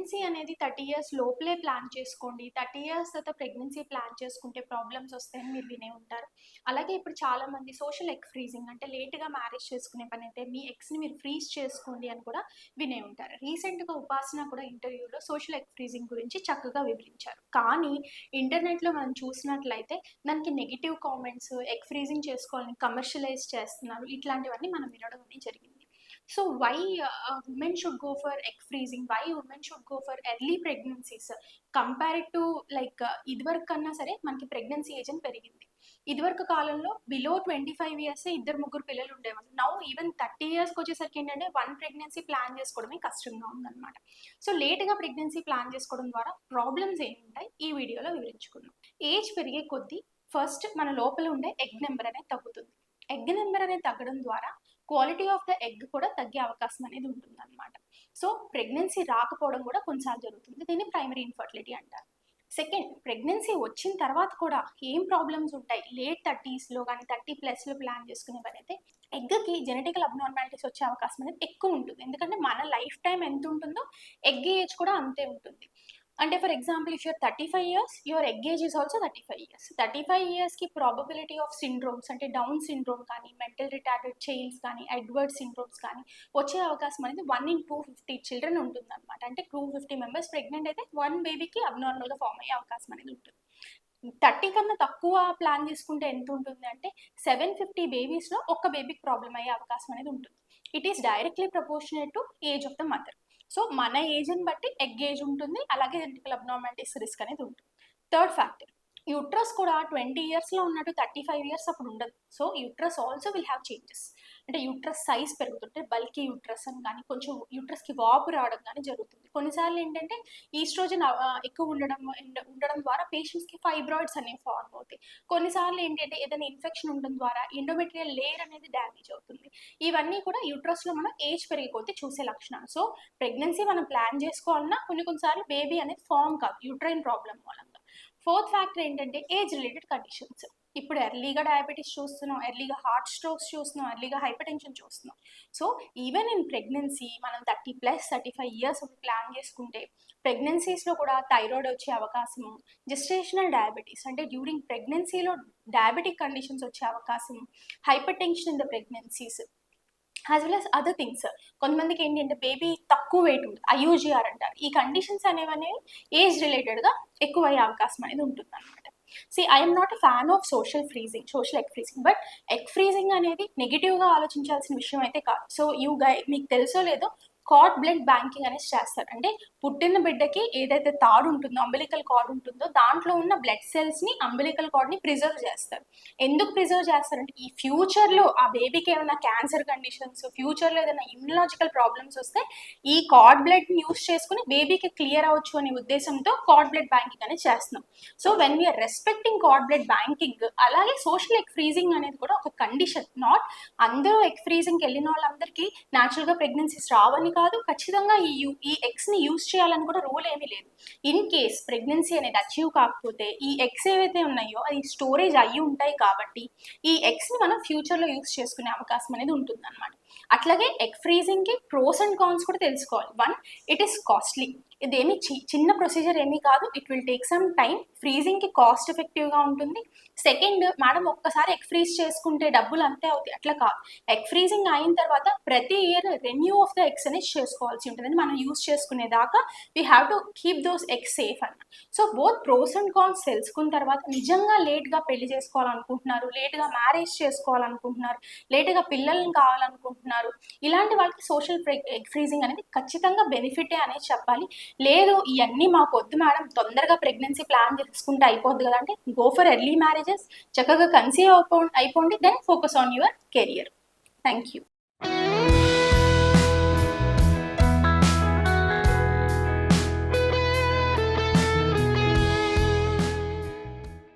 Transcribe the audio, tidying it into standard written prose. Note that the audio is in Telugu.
ప్రెగ్నెన్సీ అనేది 30 ఇయర్స్ లోపలే ప్లాన్ చేసుకోండి. 30 ఇయర్స్ తర్వాత ప్రెగ్నెన్సీ ప్లాన్ చేసుకుంటే ప్రాబ్లమ్స్ వస్తాయని మీరు వినే ఉంటారు. అలాగే ఇప్పుడు చాలామంది సోషల్ ఎగ్ ఫ్రీజింగ్ అంటే లేట్‌గా మ్యారేజ్ చేసుకునే పనైతే మీ ఎగ్స్‌ని మీరు ఫ్రీజ్ చేసుకోండి అని కూడా వినే ఉంటారు. రీసెంట్‌గా ఉపాసన కూడా ఇంటర్వ్యూలో సోషల్ ఎగ్ ఫ్రీజింగ్ గురించి చక్కగా వివరించారు. కానీ ఇంటర్నెట్‌లో మనం చూసినట్లయితే దానికి నెగెటివ్ కామెంట్స్, ఎగ్ ఫ్రీజింగ్ చేసుకోవాలని కమర్షియలైజ్ చేస్తున్నారు. ఇట్లాంటివన్నీ మనం వినడం అనేది జరిగింది. So why women should go for egg freezing? Why women should go for early pregnancies? Compared to like ఇదివరకు కన్నా సరే మనకి ప్రెగ్నెన్సీ ఏజ్ అని పెరిగింది. ఇదివరకు కాలంలో బిలో 25 ఇయర్స్ ఇద్దరు ముగ్గురు పిల్లలు ఉండేవాళ్ళు. నౌ ఈవెన్ 30 ఇయర్స్‌కి వచ్చేసరికి ఏంటంటే వన్ ప్రెగ్నెన్సీ ప్లాన్ చేసుకోవడమే కష్టంగా ఉందన్నమాట. సో లేట్‌గా ప్రెగ్నెన్సీ ప్లాన్ చేసుకోవడం ద్వారా ప్రాబ్లమ్స్ ఏముంటాయి ఈ వీడియోలో వివరించుకుందాం. ఏజ్ పెరిగే కొద్దీ ఫస్ట్ మన లోపల ఉండే ఎగ్ నెంబర్ అనేది తగ్గుతుంది. ఎగ్ నెంబర్ అనేది తగ్గడం ద్వారా క్వాలిటీ ఆఫ్ ద ఎగ్ కూడా తగ్గే అవకాశం అనేది ఉంటుందన్నమాట. సో ప్రెగ్నెన్సీ రాకపోవడం కూడా కొన్నిసార్లు జరుగుతుంది. దీన్ని ప్రైమరీ ఇన్ఫర్టిలిటీ అంటారు. సెకండ్, ప్రెగ్నెన్సీ వచ్చిన తర్వాత కూడా ఏం ప్రాబ్లమ్స్ ఉంటాయి లేట్ 30స్‌లో కానీ 30+లో ప్లాన్ చేసుకునే పనైతే ఎగ్‌కి జెనెటికల్ అబ్నార్మాలిటీస్ వచ్చే అవకాశం అనేది ఎక్కువ ఉంటుంది. ఎందుకంటే మన లైఫ్ టైం ఎంత ఉంటుందో ఎగ్ ఏజ్ కూడా అంతే ఉంటుంది. అంటే for example if you're 35 years your egg age is also 35 years. 35 ఇయర్స్‌కి ప్రాబబిలిటీ ఆఫ్ సిండ్రోమ్స్ అంటే డౌన్ సిండ్రోమ్ కానీ, మెంటల్ రిటార్డెడ్ చైల్డ్స్ కానీ, ఎడ్వర్డ్ సిండ్రోమ్స్ కానీ వచ్చే అవకాశం అనేది 1 in 250 చిల్డ్రన్ ఉంటుందన్నమాట. అంటే 250 మెంబర్స్ ప్రెగ్నెంట్ అయితే 1 బేబీకి అబ్నార్మల్‌గా ఫామ్ అయ్యే అవకాశం అనేది ఉంటుంది. 30 కన్నా తక్కువ ప్లాన్ చేసుకుంటే ఎంత ఉంటుంది అంటే 750 బేబీస్‌లో ఒక్క బేబీకి ప్రాబ్లమ్ అయ్యే అవకాశం అనేది ఉంటుంది. It is directly proportionate to age of the mother. So మన ఏజ్‌ని బట్టి ఎగ్ ఏజ్ ఉంటుంది. అలాగే జెనెటికల్ అబ్నార్మాలిటీస్ రిస్క్ అనేది ఉంటుంది. థర్డ్ ఫ్యాక్టర్, యూట్రస్ కూడా 20 ఇయర్స్‌లో ఉన్నట్టు 35 ఇయర్స్ అప్పుడు ఉండదు. So uterus also will have changes. అంటే యూట్రస్ సైజ్ పెరుగుతుంటే బల్కీ యూట్రస్ అని కానీ, కొంచెం యూట్రస్‌కి వాపు రావడం కానీ జరుగుతుంది. కొన్నిసార్లు ఏంటంటే ఈస్ట్రోజన్ ఎక్కువ ఉండడం ద్వారా పేషెంట్స్‌కి ఫైబ్రాయిడ్స్ అనేవి ఫార్మ్ అవుతాయి. కొన్నిసార్లు ఏంటంటే ఏదైనా ఇన్ఫెక్షన్ ఉండడం ద్వారా ఎండోమెట్రియల్ లేయర్ అనేది డ్యామేజ్ అవుతుంది. ఇవన్నీ కూడా యూట్రస్‌లో మనం ఏజ్ పెరిగే కొద్దీ చూసే లక్షణాలు. సో ప్రెగ్నెన్సీ మనం ప్లాన్ చేసుకోవాలన్నా కొన్ని సార్లు బేబీ అనేది ఫార్మ్ కాదు యూట్రైన్ ప్రాబ్లమ్ మూలంగా. ఫోర్త్ ఫ్యాక్టర్ ఏంటంటే ఏజ్ రిలేటెడ్ కండిషన్స్. ఇప్పుడు ఎర్లీగా డయాబెటీస్ చూస్తున్నాం, ఎర్లీగా హార్ట్ స్ట్రోక్స్ చూస్తున్నాం, ఎర్లీగా హైపర్ టెన్షన్ చూస్తున్నాం. సో ఈవెన్ ఇన్ ప్రెగ్నెన్సీ మనం 30+, 35 ఇయర్స్ ప్లాన్ చేసుకుంటే ప్రెగ్నెన్సీస్లో కూడా థైరాయిడ్ వచ్చే అవకాశము, జెస్టేషనల్ డయాబెటీస్ అంటే డ్యూరింగ్ ప్రెగ్నెన్సీలో డయాబెటిక్ కండిషన్స్ వచ్చే అవకాశం, hyper tension in the pregnancies as well as other things. కొంతమందికి ఏంటంటే బేబీ తక్కువ వెయిట్ ఉంటుంది, ఐయూజీఆర్ అంటారు. ఈ కండిషన్స్ అనేవి ఏజ్ రిలేటెడ్గా ఎక్కువ అయ్యే అవకాశం అనేది ఉంటుంది అనమాట. I M not a fan of social egg freezing. But egg freezing అనేది నెగిటివ్గా ఆలోచించాల్సిన విషయం అయితే కాదు. సో మీకు తెలుసో లేదో కార్డ్ బ్లడ్ బ్యాంకింగ్ అనేసి చేస్తారు. అంటే పుట్టిన బిడ్డకి ఏదైతే తాడు ఉంటుందో, అంబిలికల్ కార్డ్ ఉంటుందో దాంట్లో ఉన్న బ్లడ్ సెల్స్ని, అంబిలికల్ కార్డ్ని ప్రిజర్వ్ చేస్తారు. ఎందుకు ప్రిజర్వ్ చేస్తారంటే ఈ ఫ్యూచర్లో ఆ బేబీకి ఏమైనా క్యాన్సర్ కండిషన్స్, ఫ్యూచర్లో ఏదైనా ఇమ్యునలాజికల్ ప్రాబ్లమ్స్ వస్తే ఈ కార్డ్ బ్లడ్ని యూస్ చేసుకుని బేబీకి క్లియర్ అవ్వచ్చు అనే ఉద్దేశంతో కార్డ్ బ్లడ్ బ్యాంకింగ్ అనేది చేస్తున్నాం. So when we are respecting cord blood banking, అలాగే సోషల్ ఎగ్ ఫ్రీజింగ్ అనేది కూడా ఒక కండిషన్. నాట్ అందరూ ఎగ్ ఫ్రీజింగ్కి వెళ్ళిన వాళ్ళందరికీ న్యాచురల్గా ప్రెగ్నెన్సీస్ రావని కాదు, ఖచ్చితంగా ఈ ఎగ్స్ని యూస్ చేయాలని కూడా రూల్ ఏమీ లేదు. ఇన్ కేస్ ప్రెగ్నెన్సీ అనేది అచీవ్ కాకపోతే ఈ ఎగ్స్ ఏవైతే ఉన్నాయో అది స్టోరేజ్ అయ్యి ఉంటాయి కాబట్టి ఈ ఎగ్స్ని మనం ఫ్యూచర్లో యూస్ చేసుకునే అవకాశం అనేది ఉంటుంది అనమాట. అట్లాగే ఎగ్ ఫ్రీజింగ్కి ప్రోస్ అండ్ కాన్స్ కూడా తెలుసుకోవాలి. 1, ఇట్ ఈస్ కాస్ట్లీ. ఇదేమి చిన్న ప్రొసీజర్ ఏమీ కాదు. It will take some time. ఫ్రీజింగ్కి కాస్ట్ ఎఫెక్టివ్గా ఉంటుంది. సెకండ్, మేడం ఒక్కసారి ఎగ్ ఫ్రీజ్ చేసుకుంటే డబ్బులు అంతే అవుతాయి, అట్లా కాదు. ఎగ్ ఫ్రీజింగ్ అయిన తర్వాత ప్రతి year renew of the eggs అనేది చేసుకోవాల్సి ఉంటుంది. మనం యూస్ చేసుకునేదాకా we have to keep those eggs safe అన్న. So both pros and cons తెలుసుకున్న తర్వాత నిజంగా లేట్గా పెళ్లి చేసుకోవాలనుకుంటున్నారు, లేట్గా మ్యారేజ్ చేసుకోవాలనుకుంటున్నారు, లేట్గా పిల్లల్ని కావాలనుకుంటున్నారు, ఇలాంటి వాళ్ళకి సోషల్ ఎగ్ ఫ్రీజింగ్ అనేది ఖచ్చితంగా బెనిఫిటే అనేది చెప్పాలి. లేదు ఇవన్నీ మాకు వద్దు మేడం, తొందరగా ప్రెగ్నెన్సీ ప్లాన్ చేసుకుంటే అయిపోద్ది కదా అంటే గో ఫర్ ఎర్లీ మ్యారేజెస్. చక్కగా కన్సీవ్ అయిపోండి, then focus on your career. Thank you.